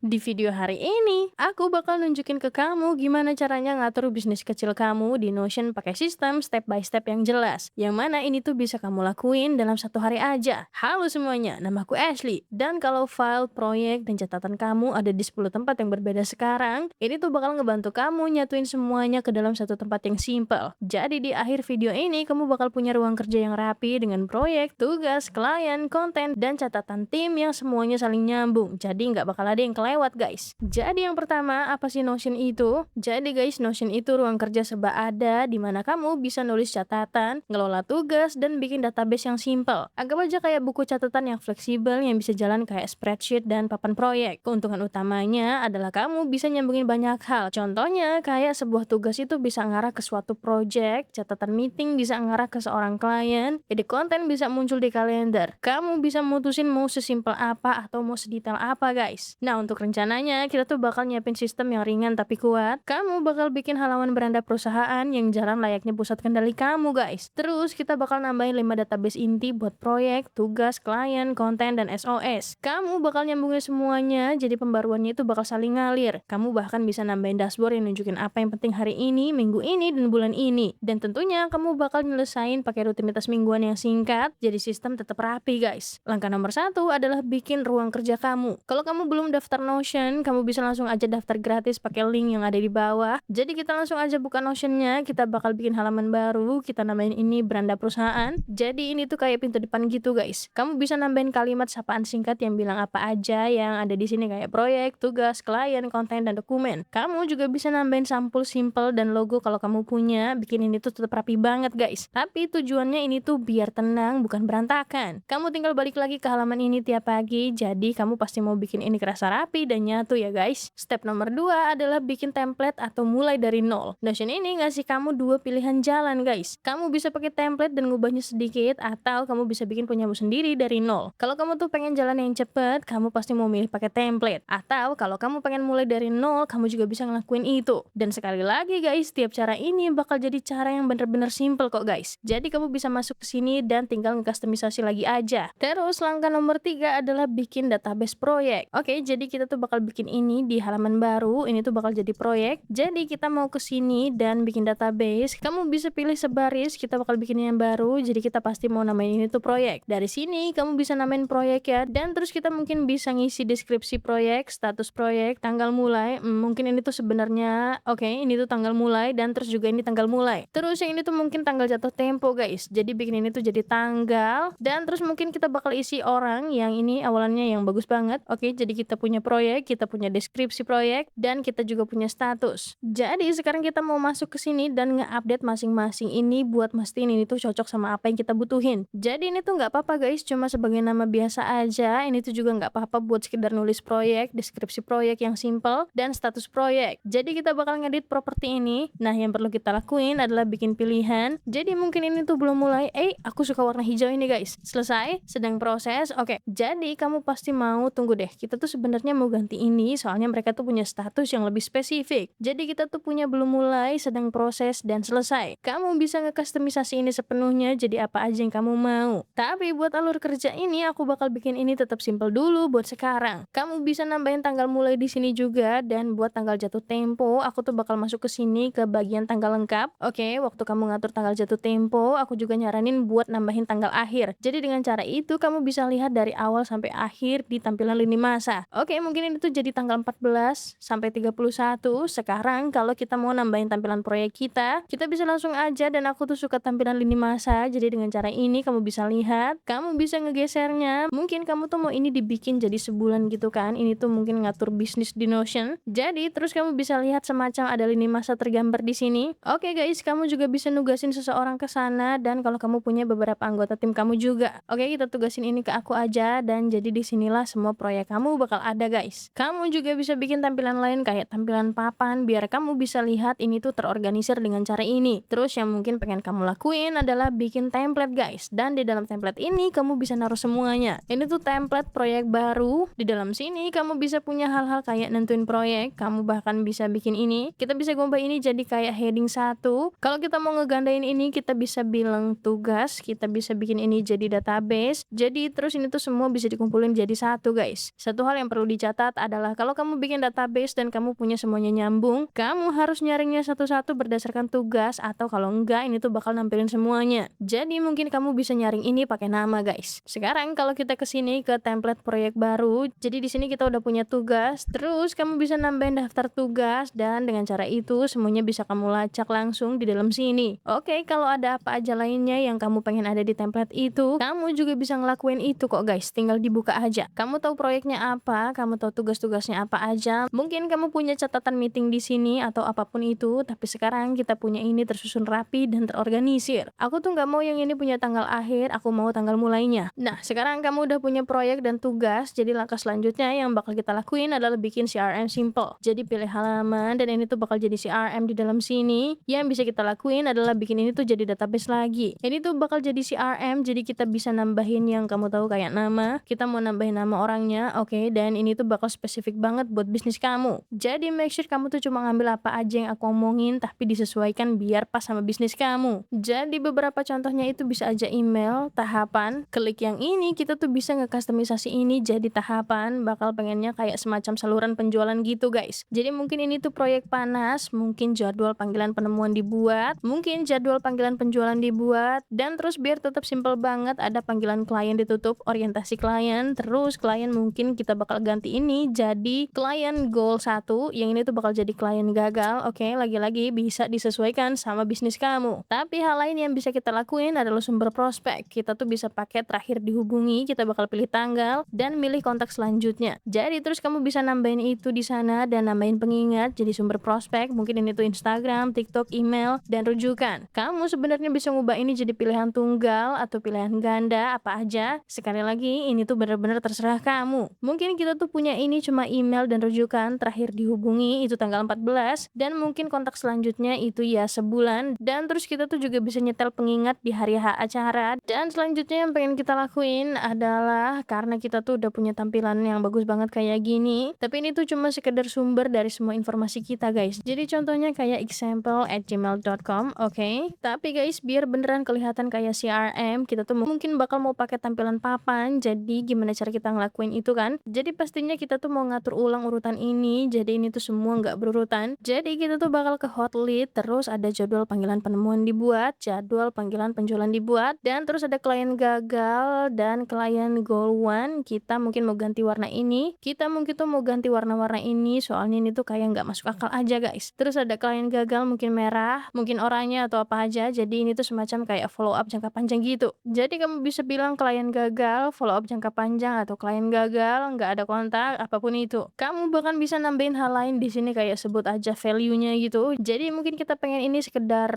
Di video hari ini, aku bakal nunjukin ke kamu gimana caranya ngatur bisnis kecil kamu di Notion pakai sistem step by step yang jelas. Yang mana ini tuh bisa kamu lakuin dalam 1 hari aja. Halo semuanya, namaku Ashley. Dan kalau file, proyek, dan catatan kamu ada di 10 tempat yang berbeda sekarang, ini tuh bakal ngebantu kamu nyatuin semuanya ke dalam satu tempat yang simple. Jadi di akhir video ini, kamu bakal punya ruang kerja yang rapi dengan proyek, tugas, klien, konten, dan catatan tim yang semuanya saling nyambung. Jadi nggak bakal ada yang kelewat guys. Jadi yang pertama, apa sih Notion itu? Jadi guys, Notion itu ruang kerja serba ada di mana kamu bisa nulis catatan, ngelola tugas, dan bikin database yang simple. Anggap aja kayak buku catatan yang fleksibel yang bisa jalan kayak spreadsheet dan papan proyek. Keuntungan utamanya adalah kamu bisa nyambungin banyak hal. Contohnya kayak sebuah tugas itu bisa ngarah ke suatu project, catatan meeting bisa ngarah ke seorang klien, ide konten bisa muncul di kalender. Kamu bisa mutusin mau sesimpel apa atau mau sedetail apa guys. Nah, untuk rencananya, kita tuh bakal nyiapin sistem yang ringan tapi kuat. Kamu bakal bikin halaman beranda perusahaan yang jalan layaknya pusat kendali kamu, guys. Terus, kita bakal nambahin 5 database inti buat proyek, tugas, klien, konten, dan SOS. Kamu bakal nyambungin semuanya, jadi pembaruannya itu bakal saling ngalir. Kamu bahkan bisa nambahin dashboard yang nunjukin apa yang penting hari ini, minggu ini, dan bulan ini. Dan tentunya, kamu bakal nyelesain pakai rutinitas mingguan yang singkat, jadi sistem tetap rapi, guys. Langkah nomor 1 adalah bikin ruang kerja kamu. Kalau kamu belum daftar Notion, kamu bisa langsung aja daftar gratis pakai link yang ada di bawah. Jadi kita langsung aja buka Notion-nya, kita bakal bikin halaman baru, kita namain ini beranda perusahaan. Jadi ini tuh kayak pintu depan gitu guys. Kamu bisa nambahin kalimat sapaan singkat yang bilang apa aja yang ada di sini kayak proyek, tugas, klien, konten, dan dokumen. Kamu juga bisa nambahin sampul simple dan logo kalau kamu punya, bikin ini tuh tetap rapi banget guys. Tapi tujuannya ini tuh biar tenang, bukan berantakan. Kamu tinggal balik lagi ke halaman ini tiap pagi, jadi kamu pasti mau bikin ini kerasa rapi dan nyatu ya guys. Step nomor 2 adalah bikin template atau mulai dari nol. Notion ini ngasih kamu 2 pilihan jalan guys. Kamu bisa pakai template dan ngubahnya sedikit, atau kamu bisa bikin punyamu sendiri dari nol. Kalau kamu tuh pengen jalan yang cepet, kamu pasti mau milih pakai template. Atau kalau kamu pengen mulai dari nol, kamu juga bisa ngelakuin itu. Dan sekali lagi guys, setiap cara ini bakal jadi cara yang bener-bener simple kok guys. Jadi kamu bisa masuk ke sini dan tinggal nge-customisasi lagi aja. Terus langkah nomor 3 adalah bikin database proyek. Oke, jadi kita tuh bakal bikin ini di halaman baru, ini tuh bakal jadi proyek. Jadi kita mau ke sini dan bikin database. Kamu bisa pilih sebaris, kita bakal bikin yang baru. Jadi kita pasti mau namain ini tuh proyek. Dari sini kamu bisa namain proyek ya. Dan terus kita mungkin bisa ngisi deskripsi proyek, status proyek, tanggal mulai. Mungkin ini tuh sebenarnya ini tuh tanggal mulai, dan terus juga ini tanggal mulai. Terus yang ini tuh mungkin tanggal jatuh tempo guys. Jadi bikin ini tuh jadi tanggal, dan terus mungkin kita bakal isi orang yang ini awalannya yang bagus banget. Oke, jadi kita punya proyek, kita punya deskripsi proyek, dan kita juga punya status. Jadi sekarang kita mau masuk ke sini dan nge-update masing-masing ini buat mastiin ini tuh cocok sama apa yang kita butuhin. Jadi ini tuh nggak apa-apa guys, cuma sebagai nama biasa aja. Ini tuh juga nggak apa-apa buat sekedar nulis proyek, deskripsi proyek yang simple, dan status proyek. Jadi kita bakal ngedit properti ini. Nah, yang perlu kita lakuin adalah bikin pilihan. Jadi mungkin ini tuh belum mulai. Aku suka warna hijau ini guys. Selesai, sedang proses. Oke, jadi kamu pasti mau tunggu deh. Kita tuh sebenarnya mau ganti ini, soalnya mereka tuh punya status yang lebih spesifik. Jadi kita tuh punya belum mulai, sedang proses, dan selesai. Kamu bisa nge-customisasi ini sepenuhnya jadi apa aja yang kamu mau. Tapi buat alur kerja ini, aku bakal bikin ini tetap simple dulu buat sekarang. Kamu bisa nambahin tanggal mulai di sini juga, dan buat tanggal jatuh tempo, aku tuh bakal masuk ke sini ke bagian tanggal lengkap. Oke, waktu kamu ngatur tanggal jatuh tempo, aku juga nyaranin buat nambahin tanggal akhir. Jadi dengan cara itu kamu bisa lihat dari awal sampai akhir di tampilan lini masa. Oke, mungkin ini tuh jadi tanggal 14 sampai 31. Sekarang kalau kita mau nambahin tampilan proyek kita bisa langsung aja, dan aku tuh suka tampilan lini masa. Jadi dengan cara ini kamu bisa lihat, kamu bisa ngegesernya. Mungkin kamu tuh mau ini dibikin jadi sebulan gitu kan. Ini tuh mungkin ngatur bisnis di Notion. Jadi terus kamu bisa lihat semacam ada lini masa tergambar di sini. Oke guys, kamu juga bisa nugasin seseorang ke sana, dan kalau kamu punya beberapa anggota tim kamu juga. Oke, kita tugasin ini ke aku aja, dan jadi disinilah semua proyek kamu bakal ada guys. Kamu juga bisa bikin tampilan lain kayak tampilan papan, biar kamu bisa lihat ini tuh terorganisir dengan cara ini. Terus yang mungkin pengen kamu lakuin adalah bikin template guys, dan di dalam template ini kamu bisa naruh semuanya. Ini tuh template proyek baru. Di dalam sini kamu bisa punya hal-hal kayak nentuin proyek, kamu bahkan bisa bikin ini. Kita bisa ubah ini jadi kayak heading 1. Kalau kita mau ngegandain ini, kita bisa bilang tugas, kita bisa bikin ini jadi database. Jadi terus ini tuh semua bisa dikumpulin jadi satu guys. Satu hal yang perlu dicatat dicatat adalah kalau kamu bikin database dan kamu punya semuanya nyambung, kamu harus nyaringnya satu-satu berdasarkan tugas atau kalau enggak ini tuh bakal nampilin semuanya. Jadi mungkin kamu bisa nyaring ini pakai nama, guys. Sekarang kalau kita ke sini ke template proyek baru, jadi di sini kita udah punya tugas, terus kamu bisa nambahin daftar tugas dan dengan cara itu semuanya bisa kamu lacak langsung di dalam sini. Oke, kalau ada apa aja lainnya yang kamu pengen ada di template itu, kamu juga bisa ngelakuin itu kok, guys. Tinggal dibuka aja. Kamu tahu proyeknya apa, kamu tahu tugas-tugasnya apa aja. Mungkin kamu punya catatan meeting di sini atau apapun itu, tapi sekarang kita punya ini tersusun rapi dan terorganisir. Aku tuh nggak mau yang ini punya tanggal akhir, aku mau tanggal mulainya. Nah, sekarang kamu udah punya proyek dan tugas, jadi langkah selanjutnya yang bakal kita lakuin adalah bikin CRM simple. Jadi pilih halaman dan ini tuh bakal jadi CRM di dalam sini. Yang bisa kita lakuin adalah bikin ini tuh jadi database lagi. Ini tuh bakal jadi CRM, jadi kita bisa nambahin yang kamu tahu kayak nama, kita mau nambahin nama orangnya, oke, dan ini tuh bakal spesifik banget buat bisnis kamu. Jadi make sure kamu tuh cuma ngambil apa aja yang aku omongin tapi disesuaikan biar pas sama bisnis kamu. Jadi beberapa contohnya itu bisa aja email, tahapan, klik yang ini kita tuh bisa nge-customisasi ini jadi tahapan, bakal pengennya kayak semacam saluran penjualan gitu, guys. Jadi mungkin ini tuh proyek panas, mungkin jadwal panggilan penemuan dibuat, mungkin jadwal panggilan penjualan dibuat, dan terus biar tetap simple banget ada panggilan klien ditutup, orientasi klien, terus klien mungkin kita bakal ganti ini jadi klien goal 1, yang ini tuh bakal jadi klien gagal. Oke, lagi-lagi bisa disesuaikan sama bisnis kamu. Tapi hal lain yang bisa kita lakuin adalah sumber prospek. Kita tuh bisa pakai terakhir dihubungi, kita bakal pilih tanggal dan milih kontak selanjutnya. Jadi terus kamu bisa nambahin itu di sana dan nambahin pengingat jadi sumber prospek. Mungkin ini tuh Instagram, TikTok, email, dan rujukan. Kamu sebenarnya bisa ngubah ini jadi pilihan tunggal atau pilihan ganda apa aja. Sekali lagi ini tuh bener-bener terserah kamu. Mungkin kita tuh punya ini cuma email dan rujukan terakhir dihubungi itu tanggal 14 dan mungkin kontak selanjutnya itu ya sebulan, dan terus kita tuh juga bisa nyetel pengingat di hari H acara. Dan selanjutnya yang pengen kita lakuin adalah karena kita tuh udah punya tampilan yang bagus banget kayak gini, tapi ini tuh cuma sekedar sumber dari semua informasi kita, guys. Jadi contohnya kayak example@gmail.com, oke. Tapi guys, biar beneran kelihatan kayak CRM, kita tuh mungkin bakal mau pakai tampilan papan. Jadi gimana cara kita ngelakuin itu kan? Jadi pastinya kita tuh mau ngatur ulang urutan ini, jadi ini tuh semua nggak berurutan. Jadi kita tuh bakal ke hot lead, terus ada jadwal panggilan penemuan dibuat, jadwal panggilan penjualan dibuat, dan terus ada klien gagal dan klien goal 1. Kita mungkin mau ganti warna ini, kita mungkin tuh mau ganti warna-warna ini, soalnya ini tuh kayak nggak masuk akal aja, guys. Terus ada klien gagal mungkin merah, mungkin oranye atau apa aja, jadi ini tuh semacam kayak follow up jangka panjang gitu. Jadi kamu bisa bilang klien gagal, follow up jangka panjang, atau klien gagal, nggak ada kontak, apapun itu. Kamu bahkan bisa nambahin hal lain di sini kayak sebut aja value-nya gitu. Jadi mungkin kita pengen ini sekedar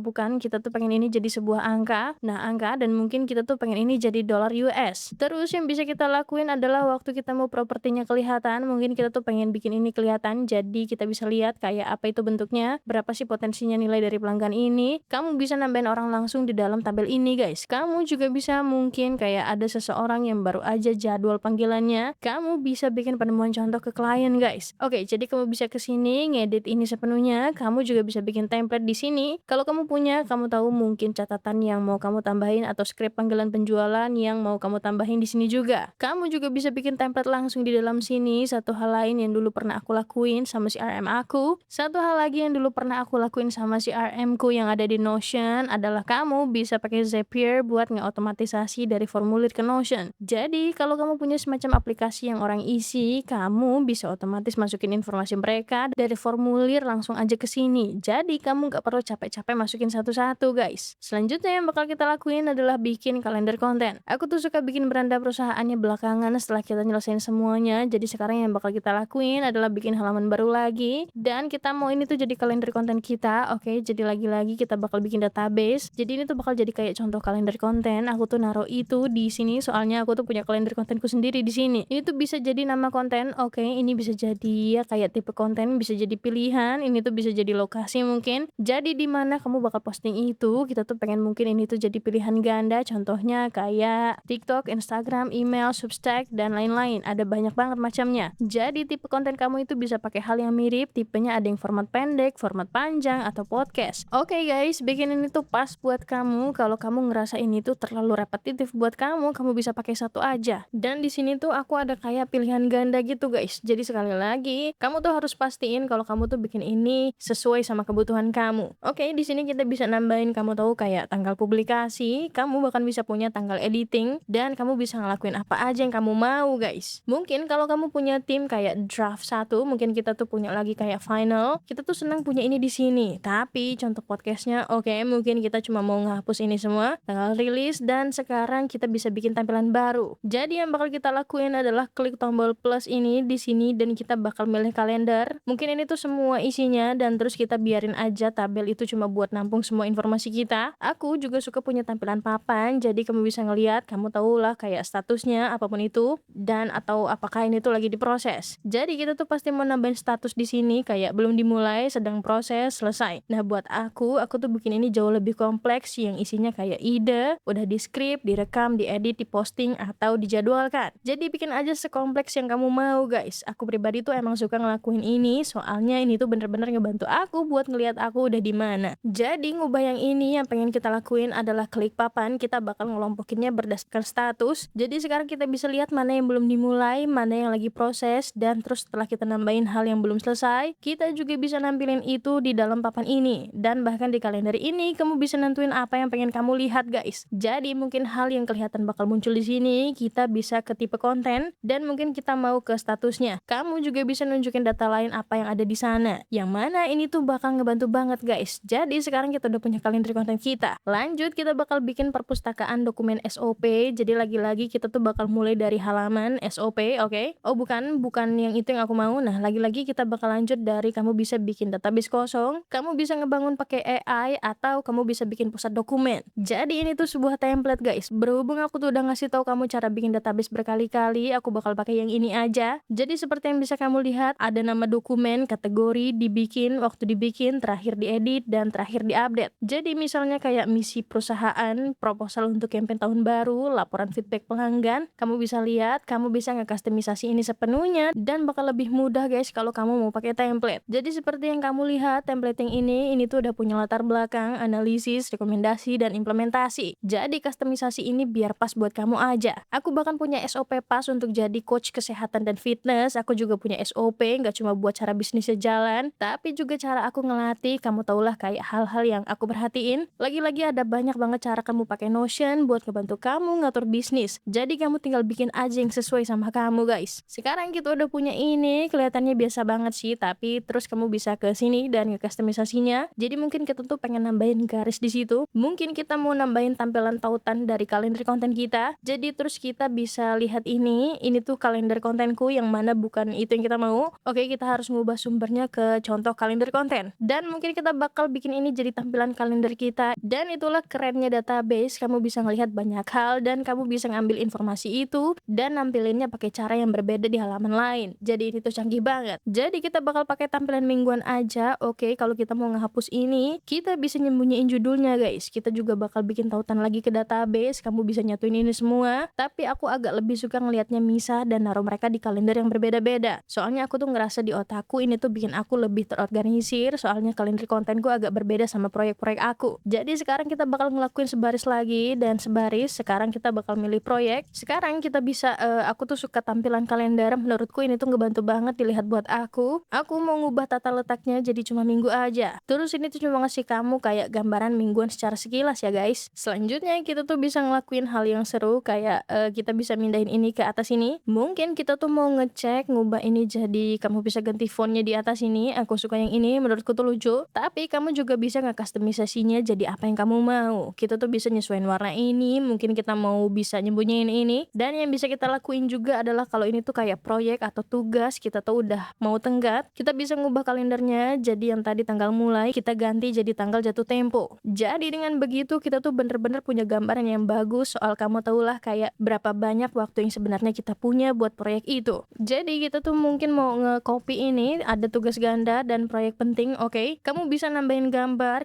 bukan, kita tuh pengen ini jadi sebuah angka. Nah, angka, dan mungkin kita tuh pengen ini jadi dolar US. Terus yang bisa kita lakuin adalah waktu kita mau propertinya kelihatan, mungkin kita tuh pengen bikin ini kelihatan. Jadi kita bisa lihat kayak apa itu bentuknya, berapa sih potensinya nilai dari pelanggan ini. Kamu bisa nambahin orang langsung di dalam tabel ini, guys. Kamu juga bisa mungkin kayak ada seseorang yang baru aja jadwal panggilannya, kamu bisa bikin penemuan contoh ke klien, guys. Oke, jadi kamu bisa ke sini ngedit ini sepenuhnya. Kamu juga bisa bikin template di sini. Kalau kamu punya, kamu tahu mungkin catatan yang mau kamu tambahin atau skrip panggilan penjualan yang mau kamu tambahin di sini juga. Kamu juga bisa bikin template langsung di dalam sini. Satu hal lain yang dulu pernah aku lakuin sama CRM aku, satu hal lagi yang dulu pernah aku lakuin sama CRM ku yang ada di Notion adalah kamu bisa pakai Zapier buat ngeotomatisasi dari formulir ke Notion. Jadi kalau kamu punya semacam aplikasi yang orang isi, kamu bisa otomatis masukin informasi mereka dari formulir langsung aja ke sini. Jadi kamu nggak perlu capek-capek masukin satu-satu, guys. Selanjutnya yang bakal kita lakuin adalah bikin kalender konten. Aku tuh suka bikin beranda perusahaannya belakangan setelah kita nyelesain semuanya. Jadi sekarang yang bakal kita lakuin adalah bikin halaman baru lagi, dan kita mau ini tuh jadi kalender konten kita. Oke, jadi lagi-lagi kita bakal bikin database. Jadi ini tuh bakal jadi kayak contoh kalender konten. Aku tuh naruh itu di sini soalnya aku tuh punya kalender kontenku sendiri di sini. Ini tuh bisa jadi nama konten. Oke, ini bisa jadi ya kayak tipe konten, bisa jadi pilihan. Ini tuh bisa jadi lokasi mungkin. Jadi di mana kamu bakal posting itu, kita tuh pengen mungkin ini tuh jadi pilihan ganda. Contohnya kayak TikTok, Instagram, email, Substack, dan lain-lain. Ada banyak banget macamnya. Jadi tipe konten kamu itu bisa pakai hal yang mirip. Tipenya ada yang format pendek, format panjang, atau podcast. Oke guys, bikin ini tuh pas buat kamu. Kalau kamu ngerasa ini tuh terlalu repetitif buat kamu bisa pakai satu aja. Dan di sini tuh aku ada kayak pilihan ganda gitu guys. Jadi sekali lagi, kamu tuh harus pastiin kalau kamu tuh bikin ini sesuai sama kebutuhan kamu. Oke, di sini kita bisa nambahin kamu tahu kayak tanggal publikasi, kamu bahkan bisa punya tanggal editing, dan kamu bisa ngelakuin apa aja yang kamu mau guys. Mungkin kalau kamu punya tim kayak draft satu, mungkin kita tuh punya lagi kayak final, kita tuh senang punya ini di sini. Tapi contoh podcastnya, oke, mungkin kita cuma mau ngehapus ini semua, tanggal rilis, dan sekarang kita bisa bikin tampilan baru. Jadi yang bakal kita lakuin adalah klik tombol plus ini di sini dan kita bakal milih kalender. Mungkin ini tuh semua isinya dan terus kita biarin aja tabel itu cuma buat nampung semua informasi kita. Aku juga suka punya tampilan papan, jadi kamu bisa ngeliat, kamu tahu lah kayak statusnya apapun itu dan atau apakah ini tuh lagi diproses. Jadi kita tuh pasti mau nambahin status di sini kayak belum dimulai, sedang proses, selesai. Nah, buat aku tuh bikin ini jauh lebih kompleks yang isinya kayak ide, udah di script, direkam, diedit, diposting atau dijadwalkan. Jadi bikin aja sekompleks yang kamu mau guys. Aku pribadi tuh emang suka ngelakuin ini soalnya ini tuh bener-bener ngebantu aku buat ngeliat aku udah di mana. Jadi ngubah yang ini yang pengen kita lakuin adalah klik papan, kita bakal ngelompokinnya berdasarkan status. Jadi sekarang kita bisa lihat mana yang belum dimulai, mana yang lagi proses, dan terus setelah kita nambahin hal yang belum selesai, kita juga bisa nampilin itu di dalam papan ini. Dan bahkan di kalender ini kamu bisa nentuin apa yang pengen kamu lihat guys. Jadi mungkin hal yang kelihatan bakal muncul di sini, kita bisa ke tipe konten dan mungkin kita mau ke statusnya. Kamu juga bisa nunjukin data lain apa yang ada di sana. Yang mana ini tuh bakal ngebantu banget guys. Jadi sekarang kita udah punya kalender konten kita. Lanjut kita bakal bikin perpustakaan dokumen SOP. Jadi lagi-lagi kita tuh bakal mulai dari halaman SOP, oke? Oh bukan yang itu yang aku mau. Nah, lagi-lagi kita bakal lanjut dari kamu bisa bikin database kosong, kamu bisa ngebangun pakai AI atau kamu bisa bikin pusat dokumen. Jadi ini tuh sebuah template guys. Berhubung aku tuh udah ngasih tahu kamu cara bikin database berkali-kali, aku bakal pakai yang ini aja. Jadi seperti yang bisa kamu lihat, ada nama dokumen, kategori, dibikin, waktu dibikin, terakhir diedit, dan terakhir diupdate. Jadi misalnya kayak misi perusahaan, proposal untuk campaign tahun baru, laporan feedback pelanggan, kamu bisa lihat, kamu bisa nge-customisasi ini sepenuhnya dan bakal lebih mudah guys kalau kamu mau pakai template. Jadi seperti yang kamu lihat, template yang ini tuh udah punya latar belakang, analisis, rekomendasi, dan implementasi. Jadi customisasi ini biar pas buat kamu aja. Aku bahkan punya SOP pas untuk jadi coach kesehatan dan fitness. Aku juga punya SOP nggak cuma buat cara bisnisnya jalan, tapi juga cara aku ngelatih. Kamu tahulah kayak hal-hal yang aku perhatiin. Lagi-lagi ada banyak banget cara kamu pakai Notion buat ngebantu kamu ngatur bisnis. Jadi kamu tinggal bikin aja yang sesuai sama kamu guys. Sekarang kita udah punya ini, kelihatannya biasa banget sih, tapi terus kamu bisa ke sini dan nge-customisasinya. Jadi mungkin kita tuh pengen nambahin garis di situ. Mungkin kita mau nambahin tampilan tautan dari kalender konten kita. Jadi terus kita bisa lihat ini tuh kalender kontenku yang mana bukan itu yang kita mau. Oke, kita harus ngubah sumbernya ke contoh kalender konten. Dan mungkin kita bakal bikin ini jadi tampilan kalender kita. Dan itulah kerennya database, kamu bisa ngelihat banyak hal dan kamu bisa ngambil informasi itu dan nampilinnya pakai cara yang berbeda di halaman lain. Jadi ini tuh canggih banget. Jadi kita bakal pakai tampilan mingguan aja. Oke, kalau kita mau ngehapus ini, kita bisa nyembunyiin judulnya guys. Kita juga bakal bikin tautan lagi ke database, kamu bisa nyatuin ini semua. Tapi aku agak lebih suka ngelihatnya misah dan naruh mereka di kalender yang berbeda-beda. Soalnya aku tuh ngerasa di otakku ini tuh bikin aku lebih terorganisir, soalnya kalender kontenku agak berbeda sama proyek-proyek aku. Jadi sekarang kita bakal ngelakuin sebaris lagi dan sebaris. Sekarang kita bakal milih proyek. Sekarang kita bisa aku tuh suka tampilan kalender. Menurutku ini tuh ngebantu banget dilihat buat aku. Aku mau ngubah tata letaknya jadi cuma minggu aja. Terus ini tuh cuma ngasih kamu kayak gambaran mingguan secara sekilas ya guys. Selanjutnya kita tuh bisa ngelakuin hal yang seru kayak kita bisa mindahin ini ke atas ini. Mungkin kita tuh mau ngecek ngubah ini jadi kamu bisa ganti fontnya di atas ini. Aku suka yang ini, menurutku tuh lucu. Tapi kamu juga bisa nge-customisasinya jadi apa yang kamu mau. Kita tuh bisa nyesuaiin warna ini, mungkin kita mau bisa nyembunyiin ini. Dan yang bisa kita lakuin juga adalah kalau ini tuh kayak proyek atau tugas kita tuh udah mau tenggat, kita bisa ngubah kalendernya jadi yang tadi tanggal mulai kita ganti jadi tanggal jatuh tempo. Jadi dengan begitu kita tuh bener-bener punya gambaran yang bagus soal kamu tahulah kayak berapa banyak waktu yang sebenarnya kita punya buat proyek itu. Jadi kita tuh mungkin mau nge-copy ini, ada tugas ganda dan proyek penting, oke. Kamu bisa nambahin gambar,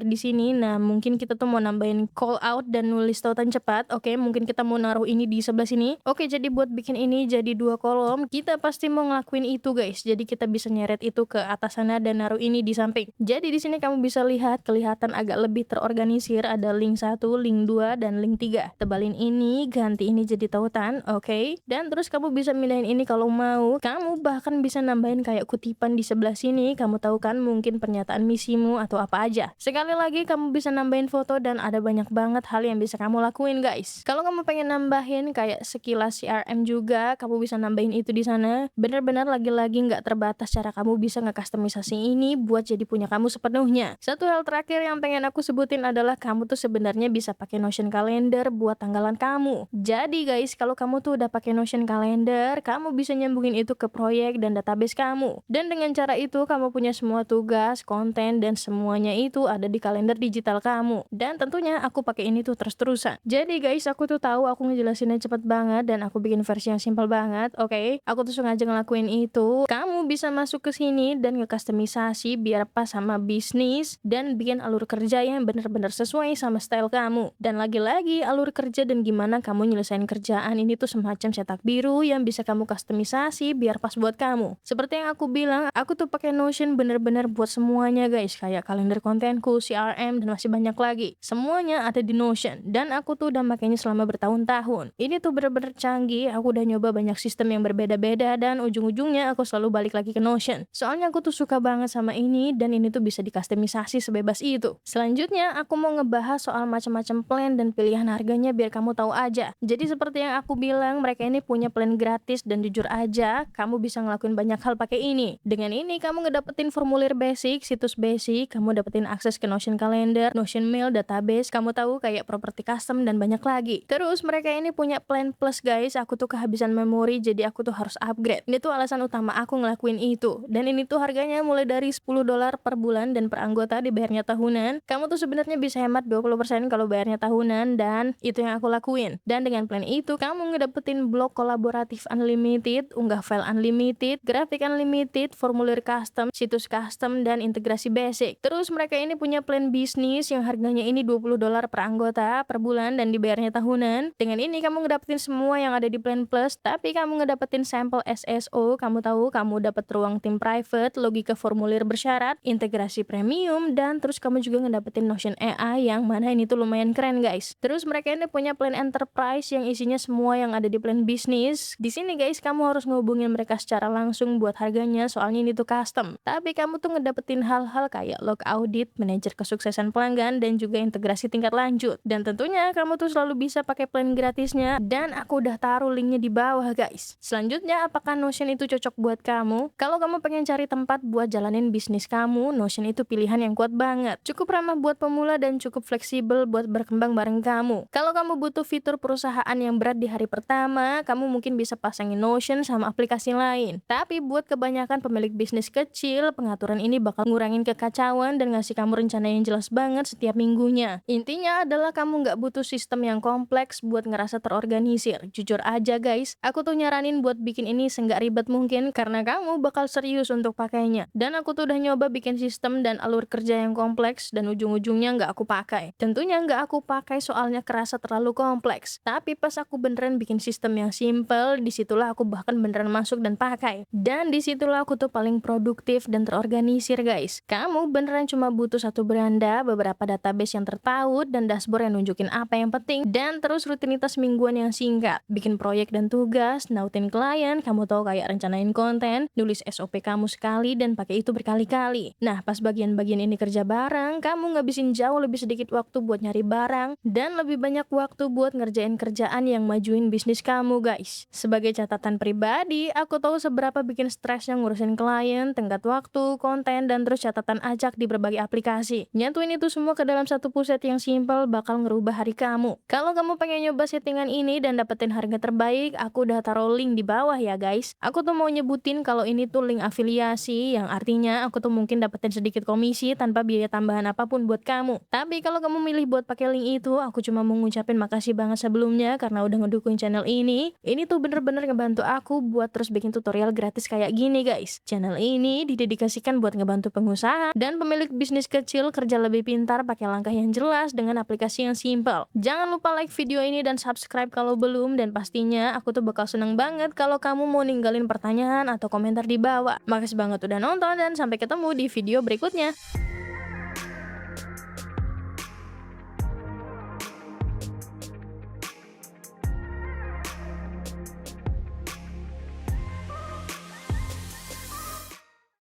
di sini. Nah, mungkin kita tuh mau nambahin call out dan nulis tautan cepat, oke. Mungkin kita mau naruh ini di sebelah sini. Oke, jadi buat bikin ini jadi 2 kolom, kita pasti mau ngelakuin itu guys. Jadi kita bisa nyeret itu ke atas sana dan naruh ini di samping. Jadi di sini kamu bisa lihat kelihatan agak lebih terorganisir, ada link 1, link 2, dan link 3. Tebalin ini, ganti ini jadi tautan, oke. Dan terus kamu bisa mindahin ini kalau mau. Kamu bahkan bisa nambahin kayak kutipan di sebelah sini. Kamu tahu kan mungkin pernyataan misimu atau apa aja. Sekali lagi kamu bisa nambahin foto dan ada banyak banget hal yang bisa kamu lakuin guys. Kalau kamu pengen nambahin kayak sekilas CRM juga, kamu bisa nambahin itu di sana. Bener-bener lagi-lagi nggak terbatas cara kamu bisa nge-customisasi ini buat jadi punya kamu sepenuhnya. Satu hal terakhir yang pengen aku sebutin adalah kamu tuh sebenarnya bisa pakai Notion Calendar buat tanggalan kamu. Jadi guys, kalau kamu tuh udah pakai Notion Calendar, kamu bisa nyambungin itu ke proyek dan database kamu. Dan dengan cara itu kamu punya semua tugas, konten, dan semuanya itu ada di kalender digital kamu. Dan tentunya aku pakai ini tuh terus-terusan. Jadi guys, aku tuh tahu aku ngejelasinnya cepet banget dan aku bikin versi yang simple banget, oke? Aku tuh sengaja ngelakuin itu. Kamu bisa masuk ke sini dan nge-customisasi biar pas sama bisnis dan bikin alur kerja yang bener-bener sesuai sama style kamu. Dan lagi-lagi alur kerja dan gimana kamu nyelesain kerjaan ini tuh semacam cetak biru yang bisa kamu customisasi biar pas buat kamu. Seperti yang aku bilang, aku tuh pakai Notion bener-bener buat semuanya guys, kayak kalender kontenku, CRM, dan masih banyak lagi. Semuanya ada di Notion dan aku tuh udah makainya selama bertahun-tahun. Ini tuh bener-bener canggih, aku udah nyoba banyak sistem yang berbeda-beda dan ujung-ujungnya aku selalu balik lagi ke Notion. Soalnya aku tuh suka banget sama ini dan ini tuh bisa dikustomisasi sebebas itu. Selanjutnya aku mau ngebahas soal macam-macam plan dan pilihan harganya biar kamu tahu aja. Jadi seperti yang aku bilang, mereka ini punya plan gratis dan jujur aja, kamu bisa ngelakuin banyak hal pakai ini. Dengan ini kamu ngedapetin formulir basic, situs basic, kamu dapetin akses ke Notion Calendar, Notion Mail, database, kamu tahu kayak properti custom dan banyak lagi. Terus mereka ini punya plan plus guys, aku tuh kehabisan memori jadi aku tuh harus upgrade. Ini tuh alasan utama aku ngelakuin itu. Dan ini tuh harganya mulai dari $10 per bulan dan per anggota dibayarnya tahunan. Kamu tuh sebenarnya bisa hemat 20% kalau bayarnya tahunan dan itu yang aku lakuin. Dan dengan plan itu kamu ngedapetin blog kolaboratif unlimited, unggah file unlimited, grafik unlimited, formulir custom, situs custom, dan integrasi basic. Terus mereka ini punya plan bisnis yang harganya ini $20 per anggota per bulan dan dibayarnya tahunan. Dengan ini kamu ngedapetin semua yang ada di plan plus, tapi kamu ngedapetin sampel SSO, kamu tahu kamu dapat ruang tim private, logika formulir bersyarat, integrasi premium, dan terus kamu juga ngedapetin Notion AI yang mana ini tuh lumayan keren guys. Terus mereka ini punya plan enterprise yang isinya semua yang ada di plan bisnis. Di sini guys kamu harus ngehubungin mereka secara langsung buat harganya soalnya ini tuh custom. Tapi kamu tuh ngedapetin hal-hal kayak log audit, manajer kesuksesan pelanggan, dan juga integrasi tingkat lanjut. Dan tentunya kamu tuh selalu bisa pakai plan gratisnya dan aku udah taruh linknya di bawah guys. Selanjutnya, apakah Notion itu cocok buat kamu? Kalau kamu pengen cari tempat buat jalanin bisnis kamu, Notion itu pilihan yang kuat banget. Cukup ramah buat pemula dan cukup fleksibel buat berkembang bareng kamu. Kalau kamu butuh fitur perusahaan yang berat di hari pertama, kamu mungkin bisa pasangin Notion sama aplikasi lain. Tapi buat kebanyakan pemilik bisnis kecil, pengaturan ini bakal ngurangin kekacauan dan ngasih kamu rencana yang jelas banget setiap minggunya. Intinya adalah kamu nggak butuh sistem yang kompleks buat ngerasa terorganisir. Jujur aja guys, aku tuh nyaranin buat bikin ini seenggak ribet mungkin karena kamu bakal serius untuk pakainya. Dan aku tuh udah nyoba bikin sistem dan alur kerja yang kompleks dan ujung-ujungnya nggak aku pakai. Tentunya nggak aku pakai soalnya kerasa terlalu kompleks. Tapi pas aku beneran bikin sistem yang simple, disitulah aku bahkan beneran masuk dan pakai. Dan disitulah aku tuh paling produktif dan terorganisir guys. Kamu beneran cuma butuh satu beranda, beberapa database yang terpaut, dan dashboard yang nunjukin apa yang penting, dan terus rutinitas mingguan yang singkat. Bikin proyek dan tugas, nautin klien, kamu tahu kayak rencanain konten, nulis SOP kamu sekali dan pakai itu berkali-kali. Nah, pas bagian-bagian ini kerja bareng, kamu ngabisin jauh lebih sedikit waktu buat nyari barang dan lebih banyak waktu buat ngerjain kerjaan yang majuin bisnis kamu guys. Sebagai catatan pribadi, aku tahu seberapa bikin stresnya ngurusin klien, tenggat waktu, konten, dan terus catatan acak di berbagai aplikasi. Nyatuin itu semua ke dalam satu pusat yang simple bakal ngerubah hari kamu. Kalau kamu pengen nyoba settingan ini dan dapetin harga terbaik, aku udah taruh link di bawah ya guys. Aku tuh mau nyebutin kalau ini tuh link afiliasi, yang artinya aku tuh mungkin dapetin sedikit komisi tanpa biaya tambahan apapun buat kamu. Tapi kalau kamu milih buat pakai link itu, aku cuma mau ngucapin makasih banget sebelumnya karena udah ngedukung channel ini. Ini tuh bener-bener ngebantu aku buat terus bikin tutorial gratis kayak gini guys. Channel ini didedikasikan buat ngebantu pengusaha dan pemilik bisnis kecil kerja lebih pintar pakai langkah yang jelas dengan aplikasi yang simple. Jangan lupa like video ini dan subscribe kalau belum, dan pastinya aku tuh bakal seneng banget kalau kamu mau ninggalin pertanyaan atau komentar di bawah. Makasih banget udah nonton dan sampai ketemu di video berikutnya.